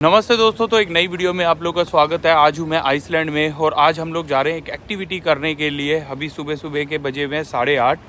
नमस्ते दोस्तों, तो एक नई वीडियो में आप लोगों का स्वागत है। आज हूँ मैं आइसलैंड में और आज हम लोग जा रहे हैं एक एक्टिविटी करने के लिए। अभी सुबह सुबह के बजे हुए हैं 8:30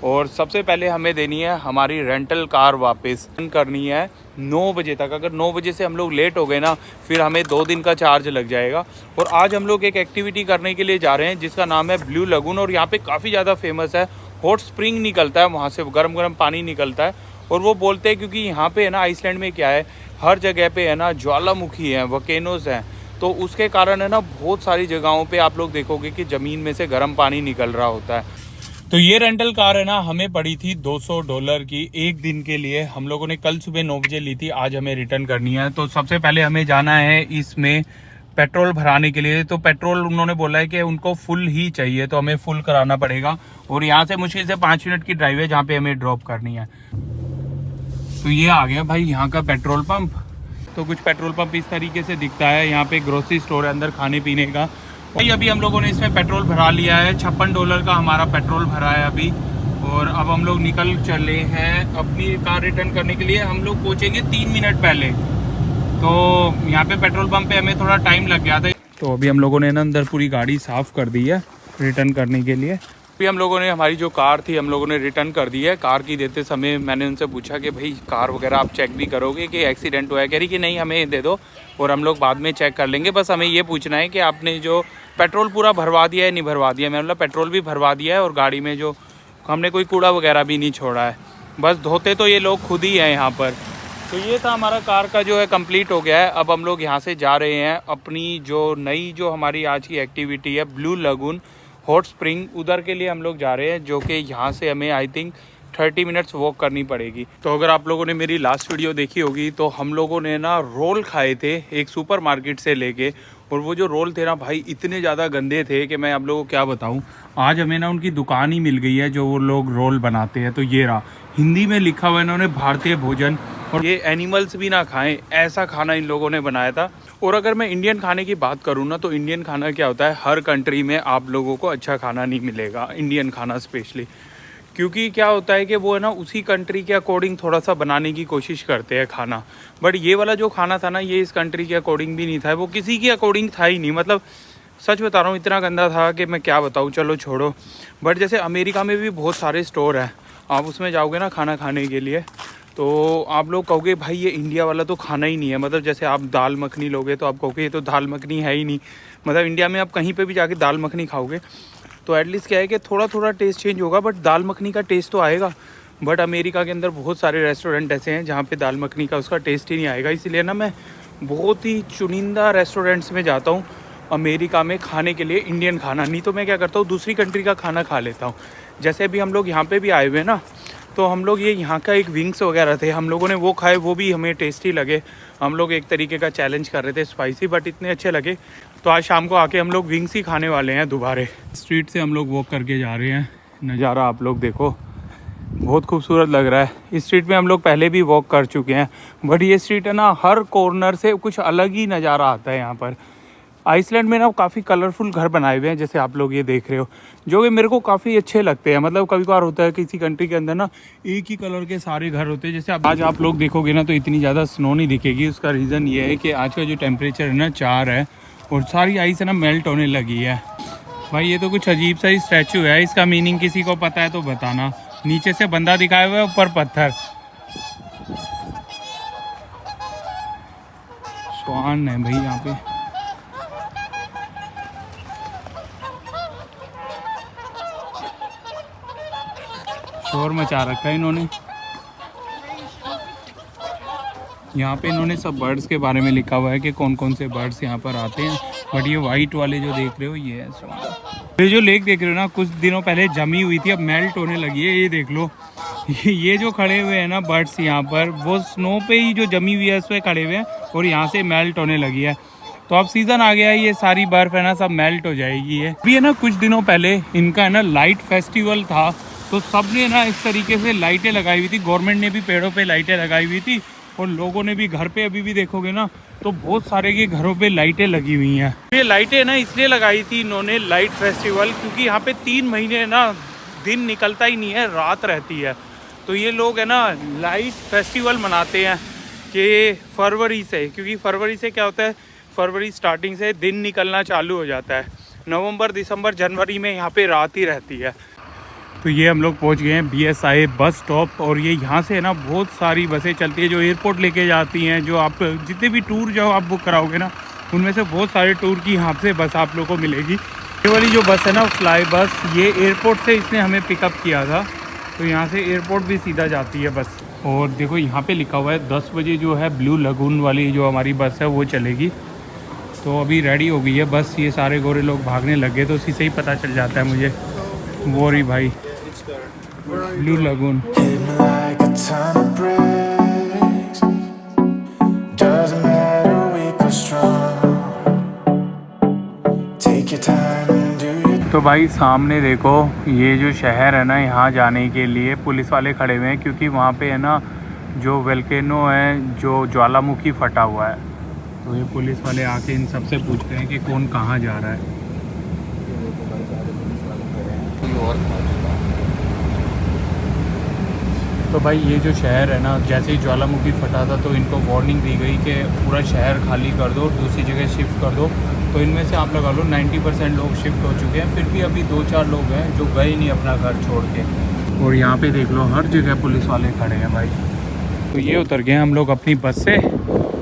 और सबसे पहले हमें देनी है हमारी रेंटल कार वापस करनी है 9 बजे तक। अगर 9 बजे से हम लोग लेट हो गए ना, फिर हमें 2 दिन का चार्ज लग जाएगा। और आज हम लोग एक एक्टिविटी करने के लिए जा रहे हैं जिसका नाम है ब्लू लगून और यहाँ पे काफ़ी ज़्यादा फेमस है। हॉट स्प्रिंग निकलता है, वहाँ से गर्म गर्म पानी निकलता है। और वो बोलते हैं क्योंकि यहाँ पे है ना, आइसलैंड में क्या है, हर जगह पे है ना ज्वालामुखी है, वोल्केनोज हैं, तो उसके कारण है ना बहुत सारी जगहों पे आप लोग देखोगे कि ज़मीन में से गर्म पानी निकल रहा होता है। तो ये रेंटल कार है ना, हमें पड़ी थी $200 की एक दिन के लिए। हम लोगों ने कल सुबह 9 बजे ली थी, आज हमें रिटर्न करनी है। तो सबसे पहले हमें जाना है इसमें पेट्रोल भराने के लिए। तो पेट्रोल उन्होंने बोला है कि उनको फुल ही चाहिए, तो हमें फुल कराना पड़ेगा। और यहाँ से मुश्किल से 5 मिनट की ड्राइव है जहाँ पे हमें ड्रॉप करनी है। तो ये आ गया भाई यहाँ का पेट्रोल पंप। तो कुछ पेट्रोल पंप इस तरीके से दिखता है। यहाँ पे ग्रोसरी स्टोर है अंदर खाने पीने का। भाई अभी हम लोगों ने इसमें पेट्रोल भरा लिया है, $56 का हमारा पेट्रोल भरा है अभी। और अब हम लोग निकल चले हैं अपनी कार रिटर्न करने के लिए। हम लोग पहुँचेंगे 3 मिनट पहले। तो यहाँ पे पेट्रोल पंप पे हमें थोड़ा टाइम लग गया था। तो अभी हम लोगों ने ना अंदर पूरी गाड़ी साफ़ कर दी है रिटर्न करने के लिए। अभी हम लोगों ने हमारी जो कार थी हम लोगों ने रिटर्न कर दी है। कार की देते समय मैंने उनसे पूछा कि भाई कार वगैरह आप चेक भी करोगे कि एक्सीडेंट हुआ है। कह रही कि नहीं, हमें दे दो और हम लोग बाद में चेक कर लेंगे। बस हमें ये पूछना है कि आपने जो पेट्रोल पूरा भरवा दिया है नहीं भरवा दिया। मैं बोला पेट्रोल भी भरवा दिया है और गाड़ी में जो हमने कोई कूड़ा वगैरह भी नहीं छोड़ा है। बस धोते तो ये लोग खुद ही हैं यहाँ पर। तो ये था हमारा कार का जो है कंप्लीट हो गया है। अब हम लोग यहाँ से जा रहे हैं अपनी जो नई जो हमारी आज की एक्टिविटी है ब्लू लगून हॉट स्प्रिंग, उधर के लिए हम लोग जा रहे हैं, जो कि यहाँ से हमें आई थिंक 30 मिनट्स वॉक करनी पड़ेगी। तो अगर आप लोगों ने मेरी लास्ट वीडियो देखी होगी तो हम लोगों ने ना रोल खाए थे एक सुपर मार्केट से लेके। और वो जो रोल थे ना भाई इतने ज़्यादा गंदे थे कि मैं आप लोगों को क्या बताऊँ। आज हमें ना उनकी दुकान ही मिल गई है जो वो लोग रोल बनाते हैं। तो ये रहा, हिंदी में लिखा हुआ है इन्होंने भारतीय भोजन। और ये एनिमल्स भी ना खाएं ऐसा खाना इन लोगों ने बनाया था। और अगर मैं इंडियन खाने की बात करूँ ना, तो इंडियन खाना क्या होता है, हर कंट्री में आप लोगों को अच्छा खाना नहीं मिलेगा, इंडियन खाना स्पेशली। क्योंकि क्या होता है कि वो है ना उसी कंट्री के अकॉर्डिंग थोड़ा सा बनाने की कोशिश करते हैं खाना। बट ये वाला जो खाना था ना, ये इस कंट्री के अकॉर्डिंग भी नहीं था, वो किसी के अकॉर्डिंग था ही नहीं। मतलब सच बता रहा हूँ, इतना गंदा था कि मैं क्या बताऊँ। चलो छोड़ो। बट जैसे अमेरिका में भी बहुत सारे स्टोर हैं, आप उसमें जाओगे ना खाना खाने के लिए, तो आप लोग कहोगे भाई ये इंडिया वाला तो खाना ही नहीं है। मतलब जैसे आप दाल मखनी लोगे तो आप कहोगे ये तो दाल मखनी है ही नहीं। मतलब इंडिया में आप कहीं पे भी जाके दाल मखनी खाओगे तो एटलीस्ट क्या है कि थोड़ा थोड़ा टेस्ट चेंज होगा, बट दाल मखनी का टेस्ट तो आएगा। बट अमेरिका के अंदर बहुत सारे रेस्टोरेंट ऐसे हैं जहाँ पे दाल मखनी का उसका टेस्ट ही नहीं आएगा। इसलिए ना मैं बहुत ही चुनिंदा रेस्टोरेंट्स में जाता हूँ अमेरिका में खाने के लिए इंडियन खाना। नहीं तो मैं क्या करता हूँ, दूसरी कंट्री का खाना खा लेता हूँ। जैसे अभी हम लोग यहाँ पर भी आए हुए हैं ना, तो हम लोग ये यहाँ का एक विंग्स वगैरह थे, हम लोगों ने वो खाए, वो भी हमें टेस्टी लगे। हम लोग एक तरीके का चैलेंज कर रहे थे स्पाइसी, बट इतने अच्छे लगे। तो आज शाम को आके हम लोग विंग्स ही खाने वाले हैं दोबारा। स्ट्रीट से हम लोग वॉक करके जा रहे हैं। नज़ारा आप लोग देखो, बहुत खूबसूरत लग रहा है। इस स्ट्रीट में हम लोग पहले भी वॉक कर चुके हैं, बट ये स्ट्रीट है ना, हर कॉर्नर से कुछ अलग ही नज़ारा आता है यहाँ पर। आइसलैंड में ना काफ़ी कलरफुल घर बनाए हुए हैं, जैसे आप लोग ये देख रहे हो, जो कि मेरे को काफ़ी अच्छे लगते हैं। मतलब कभी कभार होता है किसी कंट्री के अंदर ना एक ही कलर के सारे घर होते हैं। जैसे आज आप लोग देखोगे ना तो इतनी ज़्यादा स्नो नहीं दिखेगी। उसका रीज़न ये है कि आज का जो टेम्परेचर है ना 4 है और सारी आइस है ना मेल्ट होने लगी है। भाई ये तो कुछ अजीब सा ही स्टैचू है, इसका मीनिंग किसी को पता है तो बताना। नीचे से बंदा दिखाया हुआ है, ऊपर पत्थर। स्वान है भाई यहाँ पे। शोर मचा रखा है इन्होंने। यहाँ पे इन्होंने सब बर्ड्स के बारे में लिखा हुआ है कि कौन कौन से बर्ड्स यहाँ पर आते हैं। बट ये वाइट वाले जो देख रहे हो ये है स्वान। ये जो लेक देख रहे हो ना, कुछ दिनों पहले जमी हुई थी, अब मेल्ट होने लगी है। ये देख लो, ये जो खड़े हुए हैं ना बर्ड्स यहाँ पर, वो स्नो पे ही जो जमी हुई है उस पर खड़े हुए हैं और यहाँ से मेल्ट होने लगी है। तो अब सीज़न आ गया है, ये सारी बर्फ़ है ना सब मेल्ट हो जाएगी। ये अभी है ना कुछ दिनों पहले इनका है ना लाइट फेस्टिवल था, तो सब ने ना इस तरीके से लाइटें लगाई हुई थी। गवर्नमेंट ने भी पेड़ों पे लाइटें लगाई हुई थी और लोगों ने भी घर पे अभी भी देखोगे ना तो बहुत सारे के घरों पे लाइटें लगी हुई हैं। ये लाइटें ना इसलिए लगाई थी इन्होंने लाइट फेस्टिवल, क्योंकि यहाँ पे 3 महीने ना दिन निकलता ही नहीं है, रात रहती है। तो ये लोग है ना लाइट फेस्टिवल मनाते हैं। कि फरवरी से, क्योंकि फरवरी से क्या होता है, फरवरी स्टार्टिंग से दिन निकलना चालू हो जाता है। नवंबर, दिसंबर, जनवरी में यहाँ पे रात ही रहती है। तो ये हम लोग पहुँच गए हैं BSI बस स्टॉप, और ये यहाँ से है ना बहुत सारी बसें चलती है जो एयरपोर्ट लेके जाती हैं। जो आप जितने भी टूर जो आप बुक कराओगे ना, उनमें से बहुत सारे टूर की यहाँ से बस आप लोगों को मिलेगी। ये वाली जो बस है ना, फ्लाई बस, ये एयरपोर्ट से इसने हमें पिकअप किया था, तो यहाँ से एयरपोर्ट भी सीधा जाती है बस। और देखो यहाँ पे लिखा हुआ है 10 बजे जो है ब्लू लगून वाली जो हमारी बस है वो चलेगी। तो अभी रेडी हो गई है बस, ये सारे गोरे लोग भागने लगे, तो उसी से ही पता चल जाता है मुझे। वो रही भाई ब्लू लगून। तो भाई सामने देखो, ये जो शहर है ना, यहाँ जाने के लिए पुलिस वाले खड़े हुए हैं, क्योंकि वहाँ पे है ना जो वोल्केनो है, जो ज्वालामुखी फटा हुआ है। तो ये पुलिस वाले आके इन सबसे पूछते हैं कि कौन कहाँ जा रहा है। तो भाई ये जो शहर है ना, जैसे ही ज्वालामुखी फटा था तो इनको वार्निंग दी गई कि पूरा शहर खाली कर दो, दूसरी जगह शिफ्ट कर दो। तो इनमें से आप लगा लो 90% लोग शिफ्ट हो चुके हैं, फिर भी अभी 2-4 लोग हैं जो गए नहीं अपना घर छोड़ के। और यहाँ पे देख लो हर जगह पुलिस वाले खड़े हैं भाई। तो ये उतर गए हम लोग अपनी बस से,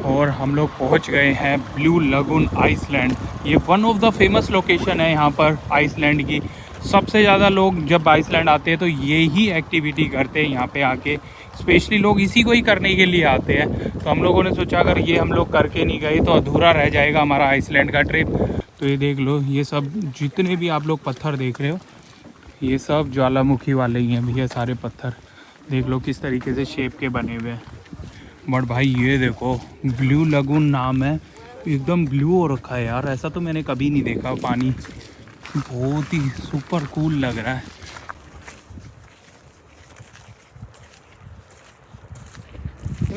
और हम लोग पहुँच गए हैं ब्लू लगून आइसलैंड। ये one of the famous location है यहाँ पर आइसलैंड की। सबसे ज़्यादा लोग जब आइसलैंड आते हैं तो ये ही एक्टिविटी करते हैं यहाँ पे आके, स्पेशली लोग इसी को ही करने के लिए आते हैं। तो हम लोगों ने सोचा अगर ये हम लोग करके नहीं गए तो अधूरा रह जाएगा हमारा आइसलैंड का ट्रिप। तो ये देख लो, ये सब जितने भी आप लोग पत्थर देख रहे हो, ये सब ज्वालामुखी वाले ही हैं भैया, सारे पत्थर देख लो किस तरीके से शेप के बने हुए हैं। बट भाई ये देखो, ब्लू लगून नाम है, एकदम ब्लू हो रखा है यार, ऐसा तो मैंने कभी नहीं देखा। पानी बहुत ही सुपर कूल लग रहा है।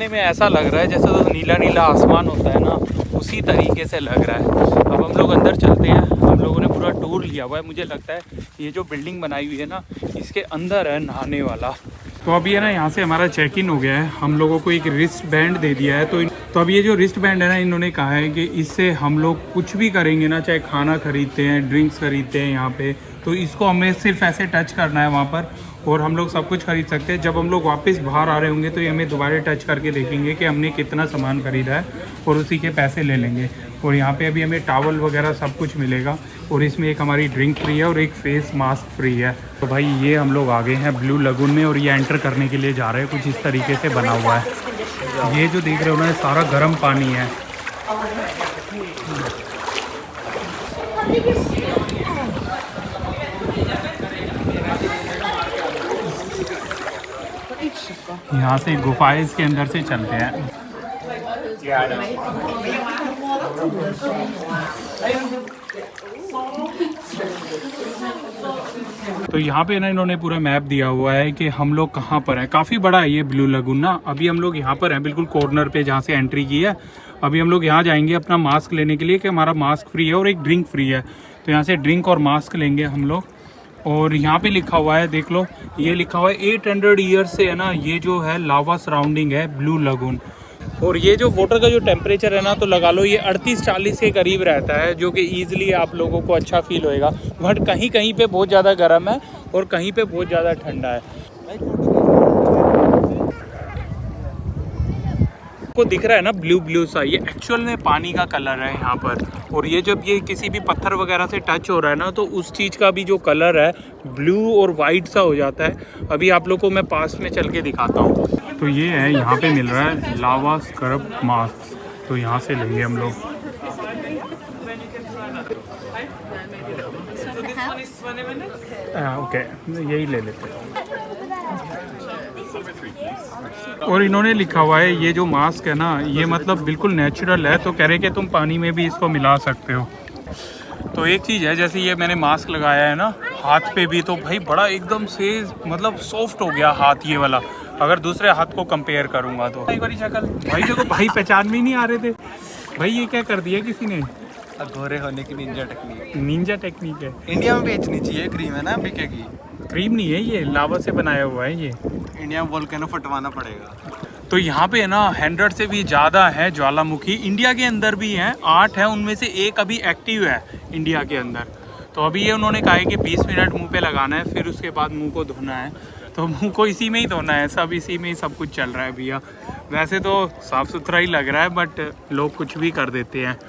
देखने में ऐसा लग रहा है जैसे तो नीला नीला आसमान होता है ना, उसी तरीके से लग रहा है। अब हम लोग अंदर चलते हैं, हम लोगों ने पूरा टूर लिया हुआ है। मुझे लगता है ये जो बिल्डिंग बनाई हुई है ना, इसके अंदर है नहाने वाला। तो अभी है ना यहाँ से हमारा चेक इन हो गया है, हम लोगों को एक रिस्ट बैंड दे दिया है। तो अब ये जो रिस्ट बैंड है ना, इन्होंने कहा है कि इससे हम लोग कुछ भी करेंगे ना, चाहे खाना खरीदते हैं, ड्रिंक्स खरीदते हैं यहाँ पे, तो इसको हमें सिर्फ ऐसे टच करना है वहाँ पर, और हम लोग सब कुछ खरीद सकते हैं। जब हम लोग वापस बाहर आ रहे होंगे तो ये हमें दोबारा टच करके देखेंगे कि हमने कितना सामान खरीदा है, और उसी के पैसे ले लेंगे। और यहाँ पे अभी हमें टॉवल वगैरह सब कुछ मिलेगा, और इसमें एक हमारी ड्रिंक फ्री है और एक फेस मास्क फ्री है। तो भाई ये हम लोग आ गए हैं ब्लू लगून में, और ये एंटर करने के लिए जा रहे हैं। कुछ इस तरीके से बना हुआ है। ये जो देख रहे हो ना, सारा गर्म पानी है। यहाँ से गुफाएं इसके अंदर से चलते हैं। तो यहाँ पे ना इन्होंने पूरा मैप दिया हुआ है कि हम लोग कहाँ पर हैं। काफ़ी बड़ा है ये ब्लू लगून ना। अभी हम लोग यहाँ पर हैं, बिल्कुल कॉर्नर पे जहाँ से एंट्री की है। अभी हम लोग यहाँ जाएंगे अपना मास्क लेने के लिए, कि हमारा मास्क फ्री है और एक ड्रिंक फ्री है। तो यहाँ से ड्रिंक और मास्क लेंगे हम लोग। और यहाँ पे लिखा हुआ है, देख लो, ये लिखा हुआ है 800 ईयर्स से है ना, ये जो है लावा सराउंडिंग है ब्लू लगून। और ये जो वाटर का जो टेम्परेचर है ना, तो लगा लो ये 38-40 के करीब रहता है, जो कि ईजिली आप लोगों को अच्छा फील होएगा। बट कहीं कहीं पे बहुत ज़्यादा गर्म है और कहीं पे बहुत ज़्यादा ठंडा है। आपको दिख रहा है ना ब्लू ब्लू सा, ये एक्चुअल में पानी का कलर है यहाँ पर। और ये जब ये किसी भी पत्थर वगैरह से टच हो रहा है ना, तो उस चीज़ का भी जो कलर है ब्लू और वाइट सा हो जाता है। अभी आप लोग को मैं पास में चल के दिखाता हूँ। तो ये है, यहाँ पे मिल रहा है लावा स्क्रब मास्क, तो यहाँ से लेंगे हम लोग। ओके, यही ले लेते हैं। और इन्होंने लिखा हुआ है ये जो मास्क है ना, ये मतलब बिल्कुल नेचुरल है। तो कह रहे कि तुम पानी में भी इसको मिला सकते हो। तो एक चीज़ है, जैसे ये मैंने मास्क लगाया है ना हाथ पे भी, तो भाई बड़ा एकदम से मतलब सॉफ्ट हो गया हाथ ये वाला, अगर दूसरे हाथ को कंपेयर करूँगा तो। भाई शक्ल भाई देखो, भाई पहचान में ही नहीं आ रहे थे भाई। ये क्या कर दिया किसी ने? गोरे होने की निंजा टेक्निक। निंजा टेक्निक है। इंडिया में बेचनी चाहिए, क्रीम है ना, बिकेगी। क्रीम नहीं है, ये लावा से बनाया हुआ है। ये इंडिया में वोल्केनो फटवाना पड़ेगा। तो यहाँ पे है ना 100 से भी ज़्यादा है ज्वालामुखी। इंडिया के अंदर भी हैं, 8 है, उनमें से एक अभी एक्टिव है इंडिया के अंदर। तो अभी ये उन्होंने कहा है कि 20 मिनट मुंह पे लगाना है, फिर उसके बाद मुंह को धोना है। तो मुंह को इसी में ही धोना है, सब इसी में ही सब कुछ चल रहा है भैया। वैसे तो साफ़ सुथरा ही लग रहा है, बट लोग कुछ भी कर देते हैं।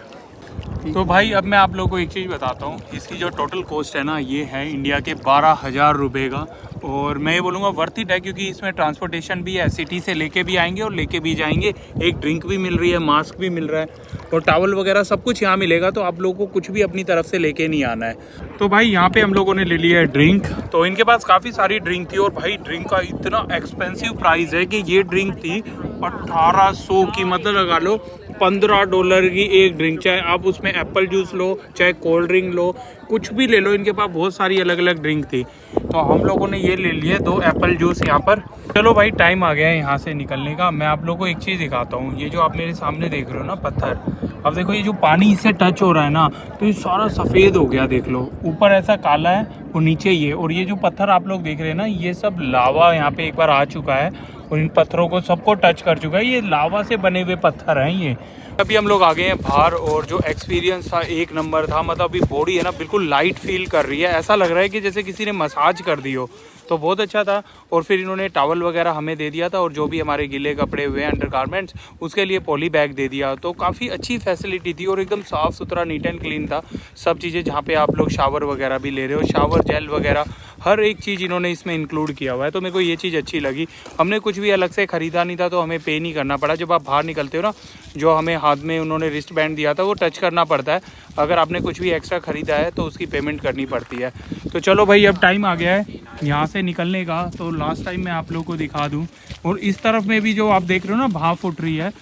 तो भाई अब मैं आप लोगों को एक चीज़ बताता हूँ, इसकी जो टोटल कॉस्ट है ना, ये है इंडिया के 12,000 रुपये का। और मैं ये बोलूँगा वर्थ इट है, क्योंकि इसमें ट्रांसपोर्टेशन भी है, सिटी से लेके भी आएंगे और लेके भी जाएंगे। एक ड्रिंक भी मिल रही है, मास्क भी मिल रहा है और टावल वगैरह सब कुछ यहाँ मिलेगा। तो आप लोगों को कुछ भी अपनी तरफ से लेके नहीं आना है। तो भाई यहाँ पे हम लोगों ने ले लिया है ड्रिंक। तो इनके पास काफ़ी सारी ड्रिंक थी और भाई ड्रिंक का इतना एक्सपेंसिव प्राइस है कि ये ड्रिंक थी 1800 की, मतलब लगा लो $15 की एक ड्रिंक। चाहे आप उसमें एप्पल जूस लो, चाहे कोल्ड ड्रिंक लो, कुछ भी ले लो। इनके पास बहुत सारी अलग अलग ड्रिंक थी। तो हम लोगों ने ये ले लिए 2 एप्पल जूस यहाँ पर। चलो भाई टाइम आ गया है यहाँ से निकलने का। मैं आप लोगों को एक चीज़ दिखाता हूँ। ये जो आप मेरे सामने देख रहे हो ना पत्थर, अब देखो ये जो पानी इससे टच हो रहा है ना, तो ये सारा सफ़ेद हो गया। देख लो ऊपर ऐसा काला है और नीचे ये, और ये जो पत्थर आप लोग देख रहे हैं ना, ये सब लावा यहाँ पे एक बार आ चुका है और इन पत्थरों को सबको टच कर चुका है। ये लावा से बने हुए पत्थर हैं ये। अभी हम लोग आ गए हैं बाहर और जो एक्सपीरियंस था एक नंबर था। मतलब अभी बॉडी है ना बिल्कुल लाइट फील कर रही है, ऐसा लग रहा है कि जैसे किसी ने मसाज कर दी हो। तो बहुत अच्छा था। और फिर इन्होंने टॉवल वगैरह हमें दे दिया था और जो भी हमारे गीले कपड़े हुए अंडरगारमेंट्स उसके लिए पॉली बैग दे दिया। तो काफ़ी अच्छी फैसिलिटी थी और एकदम साफ़ सुथरा नीट एंड क्लीन था सब चीज़ें। जहाँ पे आप लोग शावर वगैरह भी ले रहे हो, शावर जेल वगैरह हर एक चीज़ इन्होंने इसमें इंक्लूड किया हुआ है। तो मेरे को ये चीज़ अच्छी लगी। हमने कुछ भी अलग से ख़रीदा नहीं था, तो हमें पे नहीं करना पड़ा। जब आप बाहर निकलते हो ना, जो हमें हाथ में उन्होंने रिस्ट बैंड दिया था वो टच करना पड़ता है। अगर आपने कुछ भी एक्स्ट्रा ख़रीदा है तो उसकी पेमेंट करनी पड़ती है। तो चलो भाई अब टाइम आ गया है यहाँ से निकलने का। तो लास्ट टाइम मैं आप लोगों को दिखा दूँ। और इस तरफ में भी जो आप देख रहे हो ना भाप उठ रही है,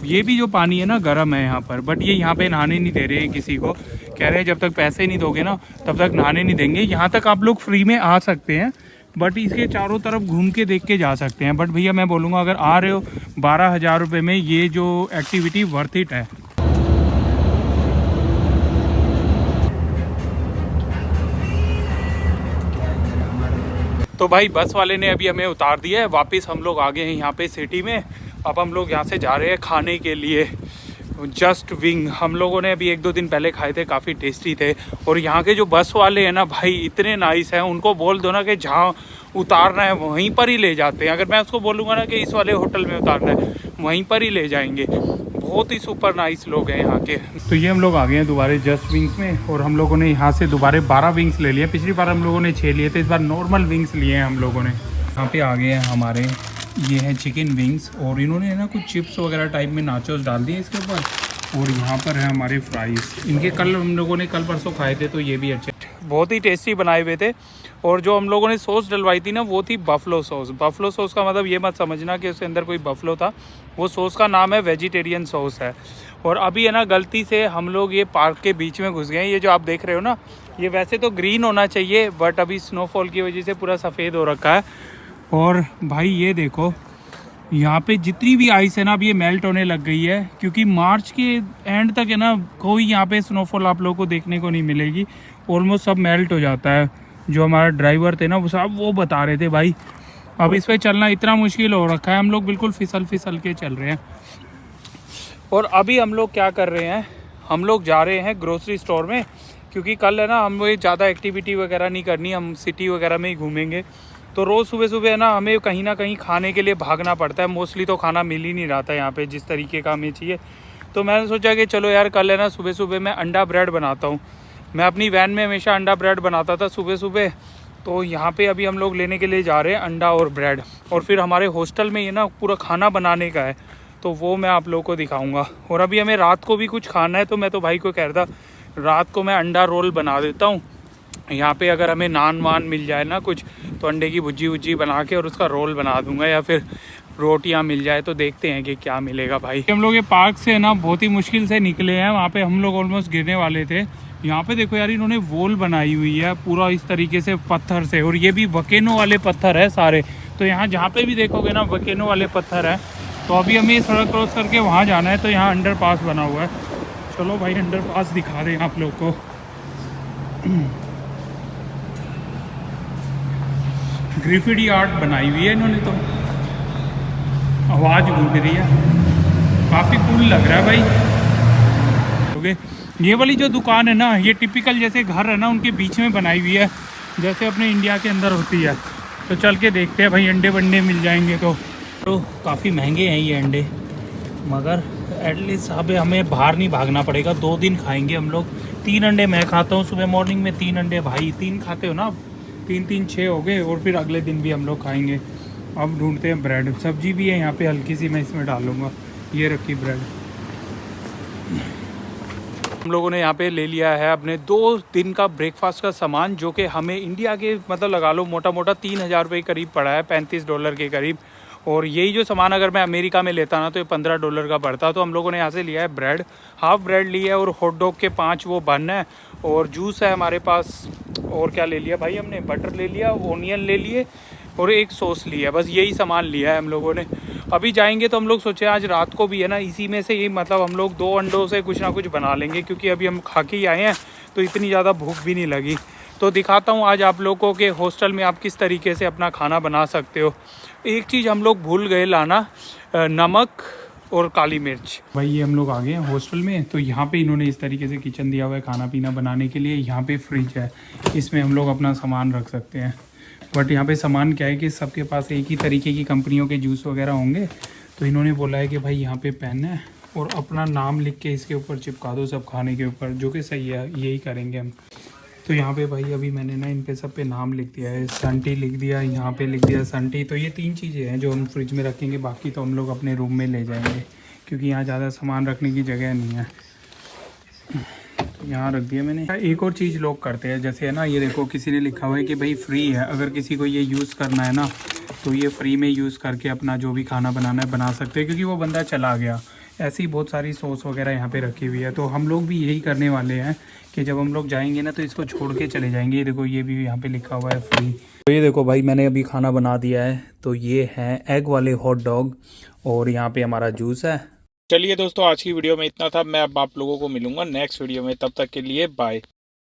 ये भी जो पानी है ना गर्म है यहाँ पर। बट ये यहाँ पे नहाने नहीं दे रहे हैं किसी को। कह रहे हैं जब तक पैसे नहीं दोगे ना तब तक नहाने नहीं देंगे। यहाँ तक आप लोग फ्री में आ सकते हैं, बट इसके चारों तरफ घूम के देख के जा सकते हैं। बट भैया मैं बोलूँगा अगर आ रहे हो 12,000 रुपये में, ये जो एक्टिविटी वर्थ इट है। तो भाई बस वाले ने अभी हमें उतार दिया है, वापस हम लोग आ गए हैं यहाँ पे सिटी में। अब हम लोग यहाँ से जा रहे हैं खाने के लिए जस्ट विंग। हम लोगों ने अभी 1-2 दिन पहले खाए थे, काफ़ी टेस्टी थे। और यहाँ के जो बस वाले हैं ना भाई इतने नाइस हैं, उनको बोल दो ना कि जहाँ उतारना है वहीं पर ही ले जाते हैं। अगर मैं उसको बोलूँगा ना कि इस वाले होटल में उतारना है, वहीं पर ही ले जाएंगे। बहुत ही सुपर नाइस लोग हैं यहाँ के। तो ये हम लोग आ गए हैं दोबारा जस्ट विंग्स में और हम लोगों ने यहाँ से दोबारा 12 विंग्स ले लिए। पिछली बार हम लोगों ने 6 लिए थे, इस बार नॉर्मल विंग्स लिए हैं हम लोगों ने। यहाँ पे आ गए हैं हमारे, ये है चिकन विंग्स और इन्होंने ना कुछ चिप्स वगैरह टाइप में नाचोस डाल दिए इसके ऊपर। और यहाँ पर है हमारे फ्राइज़। इनके कल हम लोगों ने कल परसों खाए थे, तो ये भी अच्छे, बहुत ही टेस्टी बनाए हुए थे। और जो हम लोगों ने सॉस डलवाई थी ना वो थी बफलो सॉस। बफलो सॉस का मतलब ये मत समझना कि उसके अंदर कोई बफलो था, वो सॉस का नाम है वेजिटेरियन सॉस है। और अभी है ना गलती से हम लोग ये पार्क के बीच में घुस गए हैं। ये जो आप देख रहे हो ना, ये वैसे तो ग्रीन होना चाहिए बट अभी स्नोफॉल की वजह से पूरा सफ़ेद हो रखा है। और भाई ये देखो यहाँ पे जितनी भी आइस है ना अब ये मेल्ट होने लग गई है, क्योंकि मार्च के एंड तक है ना कोई यहाँ पे स्नोफॉल आप लोगों को देखने को नहीं मिलेगी। ऑलमोस्ट सब मेल्ट हो जाता है। जो हमारा ड्राइवर थे ना वो साहब वो बता रहे थे भाई अब इस पे चलना इतना मुश्किल हो रखा है। हम लोग बिल्कुल फिसल के चल रहे हैं। और अभी हम लोग क्या कर रहे हैं, हम लोग जा रहे हैं ग्रोसरी स्टोर में, क्योंकि कल है ना हम लोग ज़्यादा एक्टिविटी वगैरह नहीं करनी, हम सिटी वगैरह में ही घूमेंगे। तो रोज़ सुबह सुबह है ना हमें कहीं ना कहीं खाने के लिए भागना पड़ता है। मोस्टली तो खाना मिल ही नहीं रहा था यहाँ पे जिस तरीके का हमें चाहिए। तो मैंने सोचा कि चलो यार कल है ना सुबह सुबह मैं अंडा ब्रेड बनाता हूँ। मैं अपनी वैन में हमेशा अंडा ब्रेड बनाता था सुबह सुबह। तो यहाँ पे अभी हम लोग लेने के लिए जा रहे हैं अंडा और ब्रेड। और फिर हमारे हॉस्टल में ये ना पूरा खाना बनाने का है, तो वो मैं आप लोगों को दिखाऊँगा। और अभी हमें रात को भी कुछ खाना है, तो मैं तो भाई को कह रहा था रात को मैं अंडा रोल बना देता हूँ यहाँ पे। अगर हमें नान वान मिल जाए ना कुछ, तो अंडे की भुजी वुजी बना के और उसका रोल बना दूंगा, या फिर रोटियाँ मिल जाए तो देखते हैं कि क्या मिलेगा भाई। हम लोग ये पार्क से ना बहुत ही मुश्किल से निकले हैं, वहाँ पे हम लोग ऑलमोस्ट गिरने वाले थे। यहाँ पे देखो यार इन्होंने वॉल बनाई हुई है पूरा इस तरीके से पत्थर से, और ये भी वकेनो वाले पत्थर है सारे। तो यहाँ जहाँ पे भी देखोगे ना वकेनो वाले पत्थर है। तो अभी हमें सड़क क्रॉस करके वहाँ जाना है, तो यहाँ अंडर पास बना हुआ है। चलो भाई अंडर पास दिखा दें आप लोग को। ग्रिफिटी आर्ट बनाई हुई है इन्होंने। तो आवाज़ गूंज रही है, काफ़ी कूल लग रहा है भाई। ओके, ये वाली जो दुकान है ना, ये टिपिकल जैसे घर है ना उनके बीच में बनाई हुई है, जैसे अपने इंडिया के अंदर होती है। तो चल के देखते हैं भाई, अंडे वंडे मिल जाएंगे तो काफ़ी महंगे हैं ये अंडे, मगर एटलीस्ट अभी हमें बाहर नहीं भागना पड़ेगा। 2 दिन खाएंगे हम लोग। 3 अंडे मैं खाता हूँ सुबह मॉर्निंग में, 3 अंडे भाई, 3 खाते हो ना आप, 3 3 6 हो गए, और फिर अगले दिन भी हम लोग खाएंगे। अब ढूंढते हैं ब्रेड, सब्जी भी है यहाँ पे हल्की सी, मैं इसमें डालूँगा। ये रखी ब्रेड। हम लोगों ने यहाँ पे ले लिया है अपने 2 दिन का ब्रेकफास्ट का सामान, जो कि हमें इंडिया के मतलब लगा लो मोटा मोटा 3000 रुपये करीब पड़ा है, $35 के करीब। और यही जो सामान अगर मैं अमेरिका में लेता ना तो ये $15 का पड़ता। तो हम लोगों ने यहाँ से लिया है ब्रेड, हाफ ब्रेड ली है, और हॉट डॉग के 5 वो बन है, और जूस है हमारे पास। और क्या ले लिया भाई हमने, बटर ले लिया, ओनियन ले लिए, और एक सॉस लिया। बस यही सामान लिया है हम लोगों ने। अभी जाएंगे तो हम लोग सोचे आज रात को भी है ना, इसी में से ही मतलब हम लोग 2 अंडों से कुछ ना कुछ बना लेंगे, क्योंकि अभी हम खा के ही आए हैं तो इतनी ज़्यादा भूख भी नहीं लगी। तो दिखाता हूँ आज आप लोगों के हॉस्टल में आप किस तरीके से अपना खाना बना सकते हो। एक चीज़ हम लोग भूल गए लाना, नमक और काली मिर्च। भाई ये हम लोग आ गए हैं हॉस्टल में, तो यहाँ पे इन्होंने इस तरीके से किचन दिया हुआ है खाना पीना बनाने के लिए। यहाँ पे फ्रिज है, इसमें हम लोग अपना सामान रख सकते हैं। बट यहाँ पे सामान क्या है कि सबके पास एक ही तरीके की कंपनियों के जूस वगैरह होंगे, तो इन्होंने बोला है कि भाई यहाँ पे पेन है और अपना नाम लिख के इसके ऊपर चिपका दो सब खाने के ऊपर, जो कि सही है, यही करेंगे हम। तो यहाँ पे भाई अभी मैंने ना इन पे सब पे नाम लिख दिया है, संटी लिख दिया, यहाँ पे लिख दिया संटी। तो ये 3 चीज़ें हैं जो हम फ्रिज में रखेंगे, बाकी तो हम लोग अपने रूम में ले जाएंगे, क्योंकि यहाँ ज़्यादा सामान रखने की जगह नहीं है। तो यहाँ रख दिया मैंने। एक और चीज़ लोग करते हैं, जैसे है ना, ये देखो किसी ने लिखा हुआ है कि भाई फ्री है, अगर किसी को ये यूज़ करना है ना तो ये फ्री में यूज़ करके अपना जो भी खाना बनाना है बना सकते हैं, क्योंकि वो बंदा चला गया। ऐसी बहुत सारी सॉस वगैरह यहाँ पे रखी हुई है। तो हम लोग भी यही करने वाले हैं कि जब हम लोग जाएंगे ना तो इसको छोड़ के चले जाएंगे। ये देखो ये भी यहाँ पे लिखा हुआ है फ्री। तो ये देखो भाई मैंने अभी खाना बना दिया है। तो ये है एग वाले हॉट डॉग, और यहाँ पे हमारा जूस है। चलिए दोस्तों, आज की वीडियो में इतना था। मैं अब आप लोगों को मिलूंगा नेक्स्ट वीडियो में, तब तक के लिए बाय।